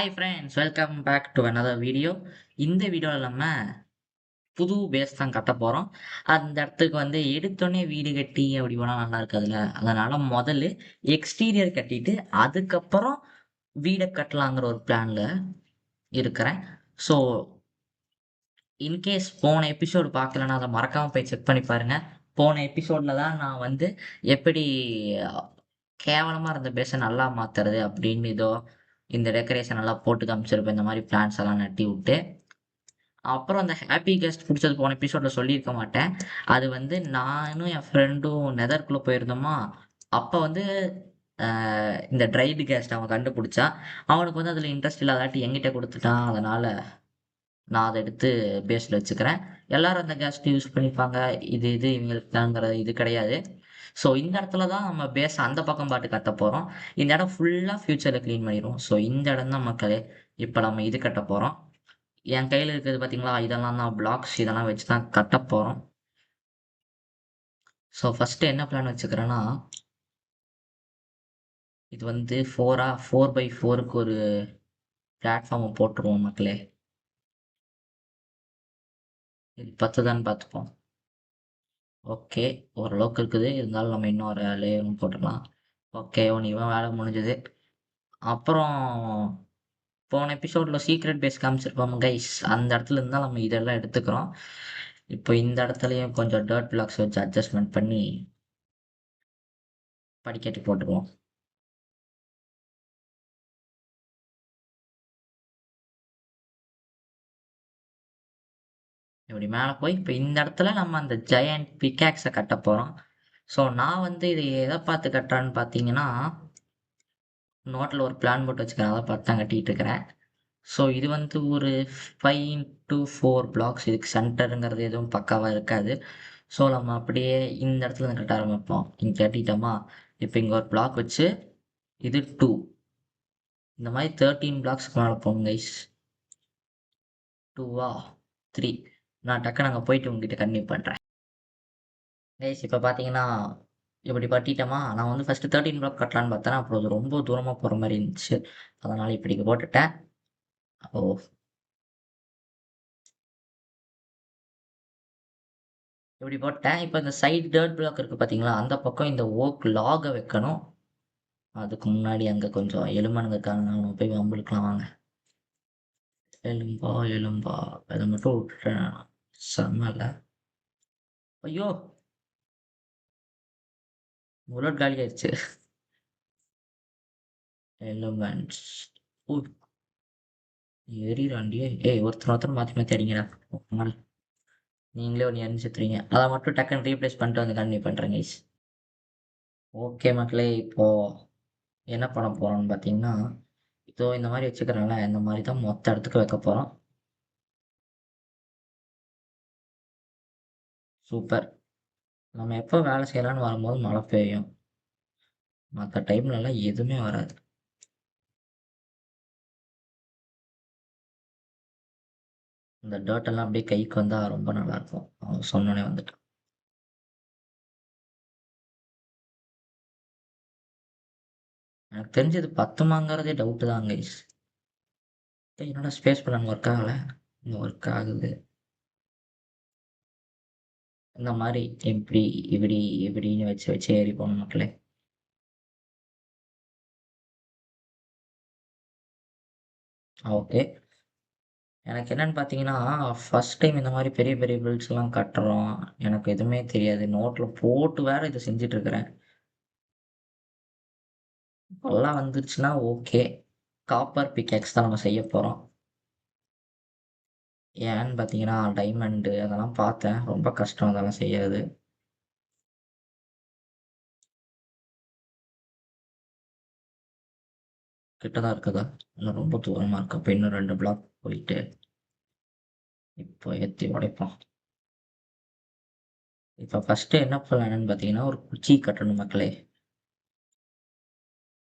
Hi friends, welcome back to another video. இந்த வீடியோவில் நம்ம புது பேஸ் தான் கட்ட போகிறோம். அந்த இடத்துக்கு எடுத்தோடனே வீடு கட்டி அப்படி போனால் நல்லா இருக்காதுல்ல. அதனால் முதல்ல எக்ஸ்டீரியர் கட்டிட்டு அதுக்கப்புறம் வீடை கட்டலாங்கிற ஒரு பிளானில் இருக்கிறேன். ஸோ இன்கேஸ் போன எபிசோடு பார்க்கலன்னா அதை மறக்காமல் போய் செக் பண்ணி பாருங்கள். போன எபிசோடில் தான் நான் எப்படி கேவலமாக இருந்த பேஸை நல்லா மாற்றுறது அப்படின்னு இந்த டெக்கரேஷன் எல்லாம் போட்டு காமிச்சிருப்பேன். இந்த மாதிரி பிளான்ஸ் எல்லாம் நட்டி விட்டு அப்புறம் அந்த ஹாப்பி கெஸ்ட் பிடிச்சது போன எபிசோடில் சொல்லியிருக்க மாட்டேன். அது நானும் என் ஃப்ரெண்டும் நெதர்க்குள்ளே போயிருந்தோமா. அப்போ இந்த ட்ரைடு கேஸ்ட் அவன் கண்டுபிடிச்சான். அவனுக்கு அதில் இன்ட்ரெஸ்ட் இல்லாதாட்டி என்கிட்ட கொடுத்துட்டான். அதனால் நான் அதை எடுத்து பேஸில் வச்சுக்கிறேன். எல்லாரும் அந்த கேஸ்ட் யூஸ் பண்ணிப்பாங்க. இது இவங்களுக்கு தாங்கிற இது கிடையாது. ஸோ இந்த இடத்துல தான் நம்ம பேஸ் அந்த பக்கம் பாட்டு கட்ட போகிறோம். இந்த இடம் ஃபுல்லாக ஃப்யூச்சரில் க்ளீன் பண்ணிடுவோம். ஸோ இந்த இடம் தான் மக்களே இப்போ நம்ம இது கட்ட போகிறோம். என் கையில் இருக்கிறது பார்த்தீங்களா, இதெல்லாம் தான் பிளாக்ஸ். இதெல்லாம் வச்சு தான் கட்ட போகிறோம். ஸோ ஃபஸ்ட்டு என்ன பிளான் வச்சுக்கிறேன்னா, இது 4x4க்கு ஒரு பிளாட்ஃபார்மை போட்டுருவோம் மக்களே. இது 10 தான் பார்த்துப்போம். ஓகே, ஓரளவுக்கு இருக்குது. இருந்தாலும் நம்ம இன்னொரு லேயரும் போட்டுடலாம். ஓகே, இவன் வேலை முடிஞ்சது. அப்புறம் போன எபிசோடில் சீக்ரெட் பேஸ் காமிச்சிருப்போம் கைஸ். அந்த இடத்துல இருந்தால் நம்ம இதெல்லாம் எடுத்துக்கிறோம். இப்போ இந்த இடத்துலையும் கொஞ்சம் டர்ட் பிளாக்ஸ் வச்சு அட்ஜஸ்ட்மெண்ட் பண்ணி படிக்கட்டு போட்டுருவோம். இப்படி மேலே போய் இப்போ இந்த இடத்துல நம்ம அந்த ஜெயண்ட் பிக்காக்ஸை கட்ட போகிறோம். ஸோ நான் இது எதை பார்த்து கட்டுறான்னு பார்த்தீங்கன்னா, நோட்டில் ஒரு பிளான் போட்டு வச்சுக்கிறேன். அதை பார்த்து தான் கட்டிகிட்டு இருக்கிறேன். ஸோ இது ஒரு 5x4 பிளாக்ஸ். இதுக்கு சென்டருங்கிறது எதுவும் பக்காவாக இருக்காது. ஸோ நம்ம அப்படியே இந்த இடத்துல கட்ட ஆரம்பிப்போம். இங்கே கட்டிட்டோமா, இப்போ இங்கே ஒரு பிளாக் வச்சு இது 2 இந்த மாதிரி 13 பிளாக்ஸ்க்கு மேலே போகும் கைஸ். 2 3 நான் டக்குன்னு அங்கே போயிட்டு உங்ககிட்ட கன்டினியூ பண்ணுறேன் கைஸ். இப்போ பார்த்தீங்கன்னா இப்படி பட்டிட்டோமா. நான் ஃபஸ்ட்டு 13 பிளாக் கட்டலான்னு பார்த்தேன். அப்புறம் அது ரொம்ப தூரமாக போகிற மாதிரி இருந்துச்சு. அதனால் இப்படி போட்டுட்டேன். ஓ, இப்படி போட்டேன். இப்போ இந்த சைடு டர்ட் பிளாக் இருக்குது பார்த்தீங்களா, அந்த பக்கம் இந்த ஓக் லாகை வைக்கணும். அதுக்கு முன்னாடி அங்கே கொஞ்சம் எலும்பனுங்க இருக்காங்க. நம்ம போய் வம்புழுக்கலாம் வாங்க. எலும்பா அதை மட்டும் விட்டுட்டேன். செம்மல. ஐயோ, புல்லட் காலி ஆயிடுச்சு. எலிமெண்ட்ஸ். ஓ, எரிராண்டியே. ஏய், ஒருத்தர் மாற்றி மாற்றி அடிங்கடா. நீங்களே ஒன்று எரிஞ்சுத்துறீங்க. அதை மட்டும் டக்குன்னு ரீப்ளேஸ் பண்ணிட்டு கண்டினியூ பண்ணுறேன் கைஸ். ஓகே மக்களே, இப்போது என்ன பண்ண போகிறோம்னு பார்த்தீங்கன்னா, இந்த மாதிரி வச்சுக்கிறனால இந்த மாதிரி தான் மொத்த இடத்துக்கு வைக்க போகிறோம். சூப்பர். நம்ம எப்போ வேலை செய்யலான்னு வரும்போது மழை பெய்யும். மற்ற டைம்லலாம் எதுவுமே வராது. இந்த டர்ட்டெல்லாம் அப்படியே கைக்கு வந்தால் ரொம்ப நல்லாயிருக்கும். அவன் சொன்னோன்னே வந்துட்டான். எனக்கு தெரிஞ்சது 10மாங்கிறதே டவுட்டு தான் கைஸ். என்னோட ஸ்பேஸ் பிளான் ஒர்க் ஆகலை. இங்கே ஒர்க் ஆகுது. இந்த மாதிரி இப்படி இப்படி இப்படின்னு வச்சு வச்சு ஏறி போகணும் மக்களே. ஓகே, எனக்கு என்னன்னு பார்த்தீங்கன்னா, ஃபர்ஸ்ட் டைம் இந்த மாதிரி பெரிய பெரிய பில்ட்ஸ்லாம் கட்டுறோம். எனக்கு எதுவுமே தெரியாது. நோட்டில் போட்டு வேற இதை செஞ்சிட்ருக்கிறேன். இப்போல்லாம் வந்துருச்சுன்னா ஓகே. காப்பர் பிக்கேக்ஸ் தான் நம்ம செய்ய போகிறோம். ஏன்னு பார்த்தீங்கன்னா, டைமண்டு அதெல்லாம் பார்த்தேன். ரொம்ப கஷ்டம் அதெல்லாம் செய்யறது. கிட்ட தான் இருக்குதா? இன்னும் ரொம்ப தூரமாக இருக்கு. அப்போ இன்னும் 2 பிளாக் போயிட்டு இப்போ ஏற்றி உடைப்போம். இப்போ ஃபஸ்ட்டு என்ன பிளான்னு பார்த்தீங்கன்னா, ஒரு குச்சி கட்டணும் மக்களே.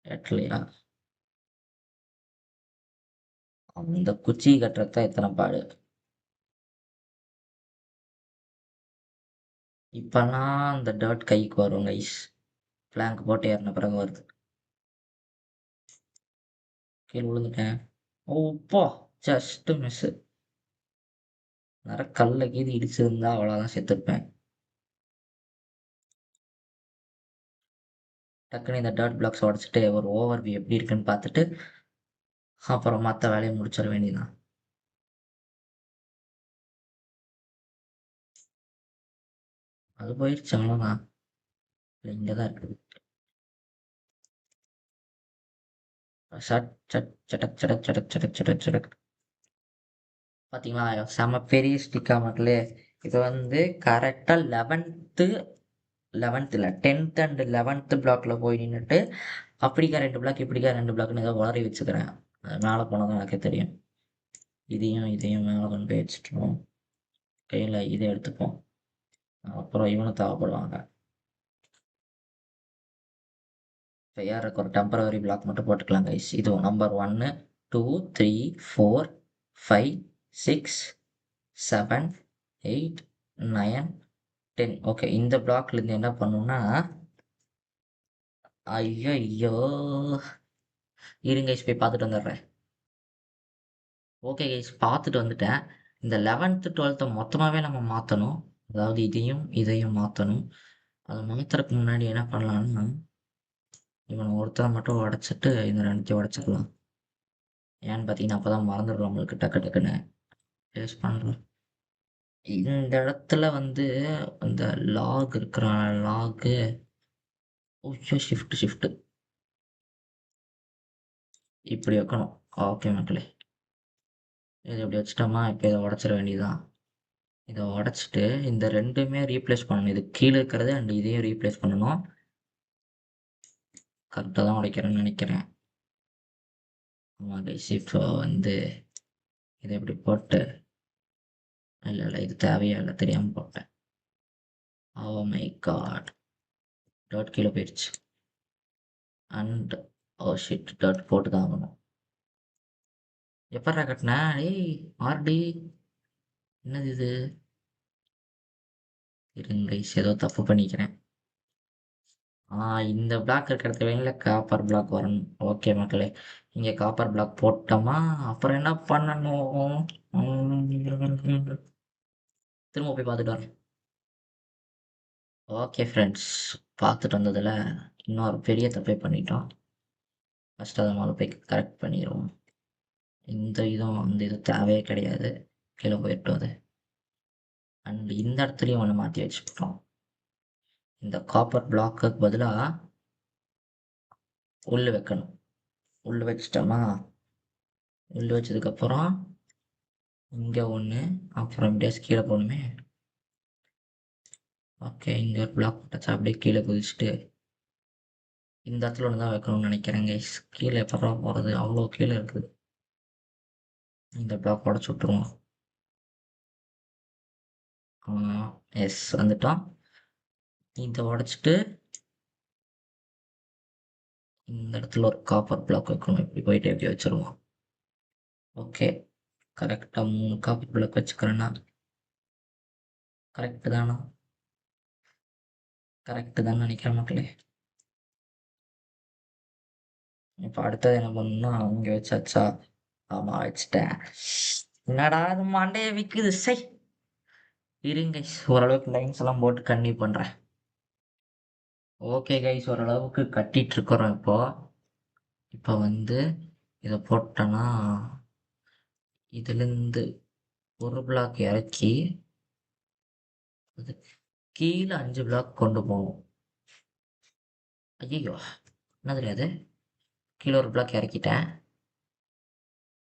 எட்டலையா? அந்த குச்சி கட்டுறது தான் எத்தனை பாடு. இப்போல்லாம் அந்த டர்ட் கைக்கு வரும் கைஸ். பிளாங்க் போட்டு ஏறின பிறகு வருது. கீழே விழுந்துட்டேன். ஓப்பா! Just miss. நேரா கல்ல கீது இடிச்சிருந்தா அவ்வளோதான் செத்துருப்பேன். டக்குனு இந்த டர்ட் பிளாக்ஸ உடைச்சுட்டு ஒரு ஓவர் வியூ எப்படி இருக்குன்னு பார்த்துட்டு, அப்புறம் மத்த வேலைய முடிச்சிட வேண்டியதுதான். அது போயிருச்சு அவ்வளோதான். இல்ல இங்க தான் இருக்குது. சட் சட் சடக் சடக் சடக் சடக் சடக் சடக். பார்த்தீங்களா? செம பெரிய ஸ்டிக்கா மக்களே! இது வந்து கரெக்ட்டா 11த் இல்ல 10த் அண்ட் 11த் பிளாக்ல போய் நின்னுட்டு, அப்படிக்கா 2 பிளாக், இப்படிக்கா 2 பிளாக்ன்னு ஏதோ உளறி வச்சுக்கிறேன். அது மேல போனா தான் எனக்கே தெரியும். இதையும் மேல கொண்டு போய் வச்சுட்டுருவோம். கையில இத எடுத்துப்போம். அப்புறம் இவனும் தேவைப்படுவாங்க. இப்ப ஏறக்கு ஒரு டெம்பரவரி பிளாக் மட்டும் போட்டுக்கலாம் கைஸ். இது நம்பர் 1, 2, 3, 4, 5, 6, 7, 8, 9, 10. ஓகே. இந்த பிளாக்ல இருந்து என்ன பண்ணணும்னா, ஐயய்யோ! இருங்க கைஸ் போய் பார்த்துட்டு வந்துடுறேன். ஓகே கைஸ் பார்த்துட்டு வந்துட்டேன். இந்த 11த், 12த்த மொத்தமாவே நம்ம மாத்தணும். அதாவது இதையும் மாத்தணும். அத மாத்துறதுக்கு முன்னாடி என்ன பண்ணலாம்னா, இவன ஒருத்தன மட்டும் உடைச்சுட்டு இந்த 2த்தையும் உடைச்சிடலாம். ஏன்னு பார்த்தீங்கன்னா, அப்பதான் மறந்துடும் நம்மளுக்கு டக்கு டக்குன்னு. பேஸ்ட் பண்றேன். இந்த இடத்துல வந்து அந்த லாக் இருக்கிற லாகு ஐயோ! ஷிஃப்ட் இப்படி வைக்கணும். ஓகே மக்களே. இத இப்படி வச்சுட்டோமா, இப்ப இத உடைச்சிட வேண்டியதுதான். இத உடைச்சுட்டு இந்த 2மே ரீப்ளேஸ் பண்ணணும். இது கீழ இருக்கிறது அண்ட் இதையும் ரீப்ளேஸ் பண்ணணும். கரெக்ட்டா தான் உடைக்கிறேன்னு நெனைக்கிறேன். ஆமா கைஸ். இப்போ வந்து இத இப்படி போட்டு இல்ல இது தேவையே இல்ல. தெரியாம போட்டேன். Oh my God! டாட் கீழ போயிருச்சு. And oh shit! டாட் போட்டு தான் ஆகணும். எப்புட்றா கட்டுன? ஏய் ஆர்டி என்னது இது? இருங்க கைஸ் ஏதோ தப்பு பண்ணிக்கிறேன். இந்த பிளாக் இருக்கிற இடத்துல வெளில காப்பர் பிளாக் வரணும். ஓகே மக்களே. இங்க காப்பர் பிளாக் போட்டோமா, அப்புறம் என்ன பண்ணணும்? ம். திரும்ப போய் பார்த்துட்டு வரேன். Okay friends. பார்த்துட்டு வந்ததுல இன்னொரு பெரிய தப்பே பண்ணிட்டோம். ஃபர்ஸ்ட் அத மொதல்ல போய் கரெக்ட் பண்ணிருவோம். இந்த இது தேவையே கிடையாது. கீழ போயிரட்டும் அது. அண்ட் இந்த இடத்துலயும் ஒண்ணு மாத்தி வச்சுக்கிட்டோம். இந்த காப்பர் பிளாக்குக்கு பதிலா உள்ள வைக்கணும். உள்ள வச்சுட்டோமா, உள்ள வச்சதுக்கப்புறம் இங்க ஒண்ணு, அப்புறம் இப்படியாச்சு கீழ போணுமே. ஓகே. இங்க ஒரு பிளாக் போட்டாச்சு. அப்படியே கீழ குதிச்சுட்டு, இந்த இடத்துல ஒண்ணு தான் வைக்கணும்னு நினைக்கிறேன் கைஸ். கீழ எப்புட்றா போறது? அவ்வளோ கீழ இருக்குது. இந்த பிளாக் உடைச்சு விட்டுருவோம். ஆ எஸ் வந்துட்டோம். இத உடைச்சுட்டு, இந்த இடத்துல ஒரு காப்பர் பிளாக் வைக்கணும். இப்படி போயிட்டு இப்படி வச்சுருவோம். ஓகே. கரெக்ட்டா 3 காப்பர் பிளாக் வச்சுக்கிறேன்னா, கரெக்ட் தானா? கரெக்ட் தான்னு நினைக்கிறேன் மக்களே. இப்ப அடுத்தது என்ன பண்ணணும்னா, இங்க வச்சாச்சா? ஆமா வச்சுட்டேன். என்னடா இது மண்டைய விக்குது சை! இருங்க கைஸ். ஓரளவுக்கு லைன்ஸ் எல்லாம் போட்டு கன்டினியூ பண்றேன். ஓகே கைஸ் ஓரளவுக்கு கட்டிட்டு இருக்கிறோம் இப்போ. இப்போ வந்து இத போட்டோன்னா, இதிலிருந்து ஒரு பிளாக் இறக்கி, அது கீழ 5 பிளாக் கொண்டு போணும். ஐயய்யோ! என்னதுடா இது? கீழ ஒரு பிளாக் இறக்கிட்டேன்.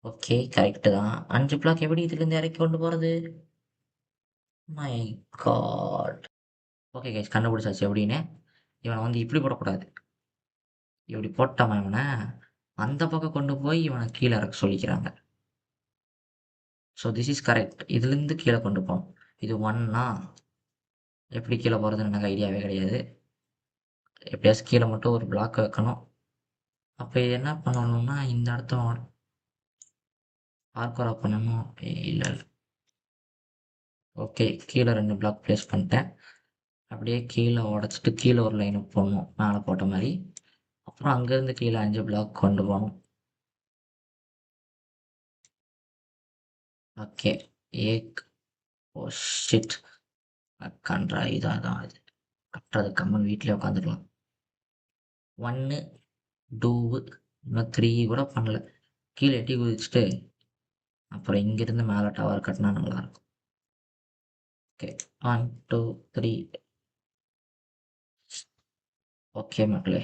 ஓகே கரெக்ட் தான். 5 பிளாக் எப்படி இதுலேருந்து இறக்கி கொண்டு போறது? My God! ஓகே கைஸ் கண்டுபிடிச்சாச்சு எப்படின்னு. இவன வந்து இப்படி போடக்கூடாது. இப்படி போட்டோமா இவன, அந்த பக்கம் கொண்டு போய் இவன கீழ இறக்க சொல்லிக்கிறாங்க. So this is correct. இதுலேருந்து கீழ கொண்டு போணும். இது 1 எப்படி கீழ போறதுன்னு எனக்கு ஐடியாவே கிடையாது. எப்படியாச்சும் கீழ மட்டும் ஒரு பிளாக் வைக்கணும். அப்ப என்ன பண்ணணும்னா, இந்த இடத்த ஆர்கரா பண்ணணும். இல்ல. ஓகே. கீழ 2 பிளாக் பிளேஸ் பண்ணிட்டேன். அப்படியே கீழ உடைச்சிட்டு கீழ ஒரு லைன் போடணும். மேல போட்ட மாரி. அப்புறம் அங்கேருந்து கீழ 5 பிளாக் கொண்டு போணும். ஓகே. ஏக் ஓ ஷிட்! கன்றா இதான் தான் இது. கட்டுறது கம்முனு வீட்லயே உட்காந்துக்கலாம். 1, 2 இன்னும் 3 கூட பண்ணல. கீழ எட்டி குதிச்சுட்டு, அப்புறம் இங்கிருந்து மேல டவர் கட்டுனா நல்லாருக்கும். ஓகே. 1, 2, 3 ஓகே மக்களே.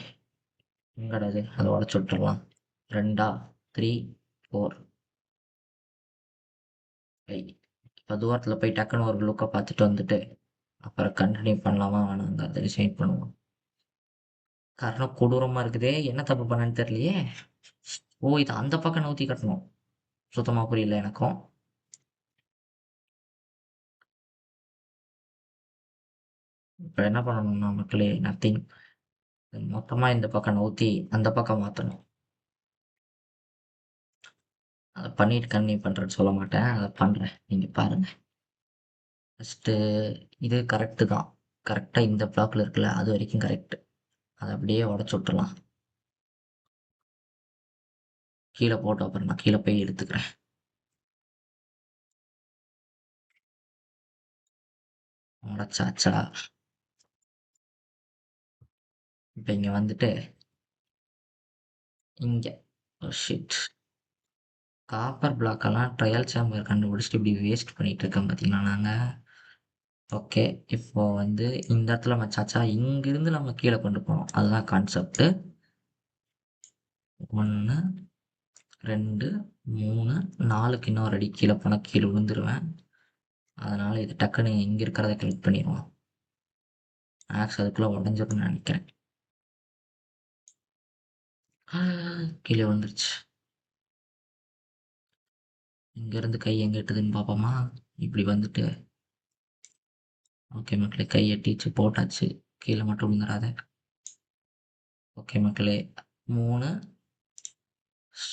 எங்கடா இது? அத உடைச்சு விட்டுறலாம். 2, 3, 4 இப்ப தூரத்துல போய் டக்குன்னு ஒரு லுக்க பார்த்துட்டு வந்துட்டு, அப்புறம் கன்டின்யூ பண்ணலாமா வேணாங்கிறத டிசைட் பண்ணுவோம். காரணம் கொடூரமா இருக்குதே! என்ன தப்பு பண்ணேன்னு தெரியலையே! ஓ! இத அந்த பக்கம் நவுத்தி கட்டணும். சுத்தமா புரியல எனக்கும். இப்ப என்ன பண்ணணும்னா மக்களே நத்திங். மொத்தமா இந்த பக்கம் நவுத்தி அந்த பக்கம் மாத்தணும். அத பண்ணிட்டு கன்டின்யூ பண்றேன்னு சொல்ல மாட்டேன். அத பண்றேன். நீங்க பாருங்க. ஃபர்ஸ்ட்டு இது கரெக்ட்டு தான். கரெக்ட்டா இந்த ப்ளாக்ல இருக்குல்ல, அது வரைக்கும் கரெக்ட். அத அப்படியே உடைச்சு விட்டுறலாம். கீழ போட்டு அப்புறம் நான் கீழ போய் எடுத்துக்கிறேன். உடைச்சாச்சா? இப்ப இங்க வந்துட்டு, இங்க ஓ ஷிட்! காப்பர் பிளாக்கெல்லாம் ட்ரையல் சேம்பர் கண்டுபிடிச்சுட்டு இப்படி வேஸ்ட் பண்ணிட்டு இருக்கேன் பார்த்தீங்களா நாங்க. ஓகே. இப்போ வந்து இந்த இடத்துல வச்சாச்சா, இங்கிருந்து நம்ம கீழ கொண்டு போணும். அதுதான் கான்செப்ட்டு. 1, 2, 3, 4க்கு இன்னொரு அடி கீழ போனா கீழ விழுந்துருவேன். அதனால இது டக்குன்னு இங்க இருக்கிறத கிளிக் பண்ணிருவோம். ஆக்ஸ் அதுக்குள்ள உடைஞ்சிரும்னு நெனைக்கிறேன். கீழ விழுந்துருச்சு. இங்கேருந்து கை எங்க எட்டுதுன்னு பார்ப்போமா? இப்படி வந்துட்டு ஓகே மக்களே கை எட்டிச்சு போட்டாச்சு. கீழ மட்டும் விழுந்துறாத. ஓகே மக்களே 3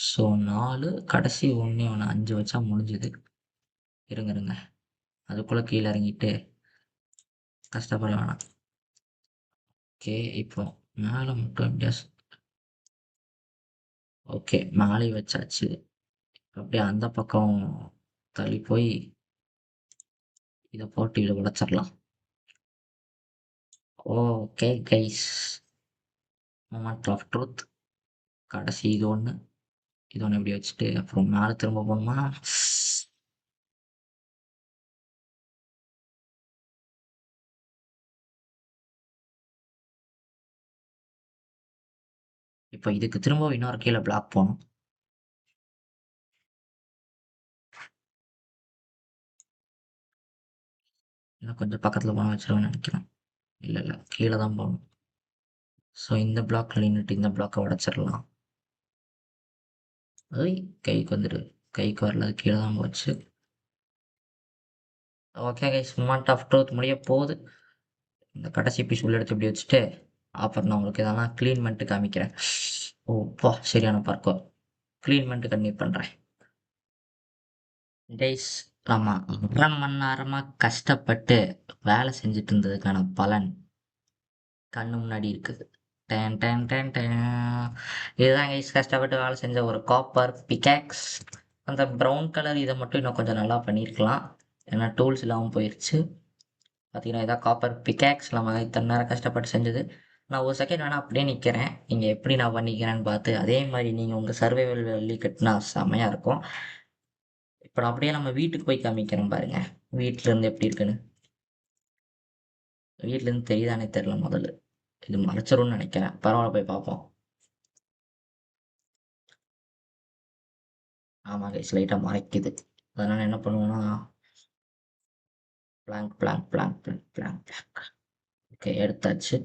ஸோ 4 கடைசி ஒண்ணே ஒண்ணு 5 வச்சா முடிஞ்சுது. இருங்க இருங்க. அதுக்குள்ள கீழ இறங்கிட்டு கஷ்டப்பட வேணாம். ஓகே. இப்போ மேல மட்டும் எப்படியாச்சும் ஓகே மேலயும் வச்சாச்சு. அப்படியே அந்த பக்கம் தள்ளி போய் இத போட்டு இத உடைச்சிடலாம். Okay guys. Moment of truth. கடைசி இது ஒண்ணு. இது ஒண்ணு இப்படி வச்சுட்டு அப்புறம் மேல திரும்ப போணுமா? இப்ப இதுக்கு திரும்பவும் இன்னொரு கீழ பிளாக் போணும். இன்னும் கொஞ்சம் பக்கத்துல போனா வச்சிருவேன்னு நெனைக்கிறேன். இல்ல இல்ல. கீழ தான் போணும். ஸோ இந்த பிளாக்ல நின்னுட்டு இந்த பிளாக்க உடைச்சிடலாம். ஐய்! கைக்கு வந்துடு. கைக்கு வரல. அது கீழ தான் போச்சு. Okay guys moment of truth முடிய போகுது. இந்த கடைசி பீஸ் உள்ள எடுத்து இப்படி வச்சுட்டு, அப்புறம் நான் உங்களுக்கு இதெல்லாம் கிளீன் பண்ணிட்டு காமிக்கிறேன். ஓ! அப்பா! சரியான பார்க்கோர். கிளீன் பண்ணிட்டு கன்டினியூ பண்றேன். கைஸ் ஆமா. 1/2 மணி நேரமா கஷ்டப்பட்டு வேலை செஞ்சுட்டு இருந்ததுக்கான பலன் கண்ணு முன்னாடி இருக்குது. Done done done done. இதுதான் கைஸ் கஷ்டப்பட்டு வேலை செஞ்ச ஒரு காப்பர் பிக்காக்ஸ். அந்த ப்ரவுன் கலர் இத மட்டும் இன்னும் கொஞ்சம் நல்லா பண்ணியிருக்கலாம். ஏன்னா டூல்ஸ் இல்லாம போயிருச்சு. பார்த்தீங்கன்னா, இதான் காப்பர் பிக்காக்ஸ் நம்ம இத்தன நேரம் கஷ்டப்பட்டு செஞ்சது. நான் ஒரு செகண்ட் வேணா அப்படியே நிக்கிறேன். நீங்க எப்படி நான் பண்ணிக்கிறேன்னு பார்த்து, அதே மாரி நீங்க உங்க சர்வைவல் வேலி கட்டுனா செம்மையா இருக்கும். இப்ப நான் அப்படியே நம்ம வீட்டுக்கு போய் காமிக்கிறேன் பாருங்க. வீட்ல இருந்து எப்படி இருக்குன்னு. வீட்ல இருந்து தெரியுதான்னே தெரியல முதல்ல. இது மறைச்சிரும்னு நெனைக்கிறேன். பரவால்ல போய் பார்ப்போம். ஆமா கைஸ் லைட்டா மறைக்குது. அதனால என்ன பண்ணுவோம்னா, blank, blank, blank, blank, blank, blank. Okay எடுத்தாச்சு.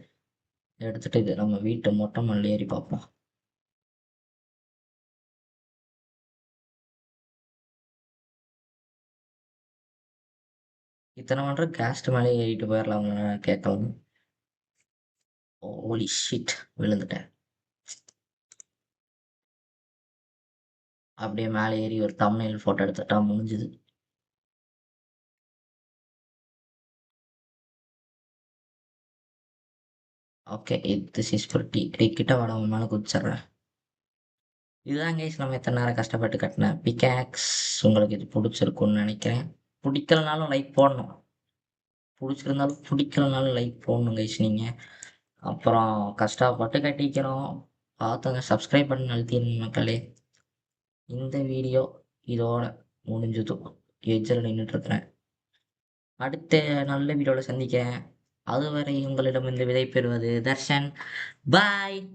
எடுத்துட்டு இது நம்ம வீட்டு மொட்டை மாடில ஏறி பார்ப்போம். இத்தன பண்றதுக்கு கேஸ்ட் மேலயே ஏறிட்டு போயிரலாம்னு கேட்கலாம். Holy shit! விழுந்துட்டேன். அப்படியே மேலே ஏறி ஒரு தம்ப்நெயில் ஃபோட்டோ எடுத்துட்டா முடிஞ்சுது. Okay this is pretty. டேய் கிட்ட வாடா உன் மேல குதிச்சிடுறேன். இதுதான் கைஸ் நம்ம இத்தனை நேரம் கஷ்டப்பட்டு கட்டின பிகாக்ஸ். உங்களுக்கு இது பிடிச்சிருக்கும்னு நினைக்கிறேன். பிடிக்கலனாலும் லைக் போடணும். பிடிச்சிருந்தாலும் பிடிக்கலனாலும் லைக் போடணும் கைஸ் நீங்கள். அப்புறம் கஷ்டப்பட்டு கட்டிக்கிறோம். பார்த்தவங்க சப்ஸ்கிரைப் பண்ணி அழுத்திடுங்க மக்களே. இந்த வீடியோ இதோட முடிஞ்சது. எஜ்ஜில் நின்றுட்டுருக்கிறேன். அடுத்த நல்ல வீடியோவில் சந்திக்கிறேன். அதுவரை உங்களிடம் இந்த விடை பெறுவது தர்ஷன். பாய்.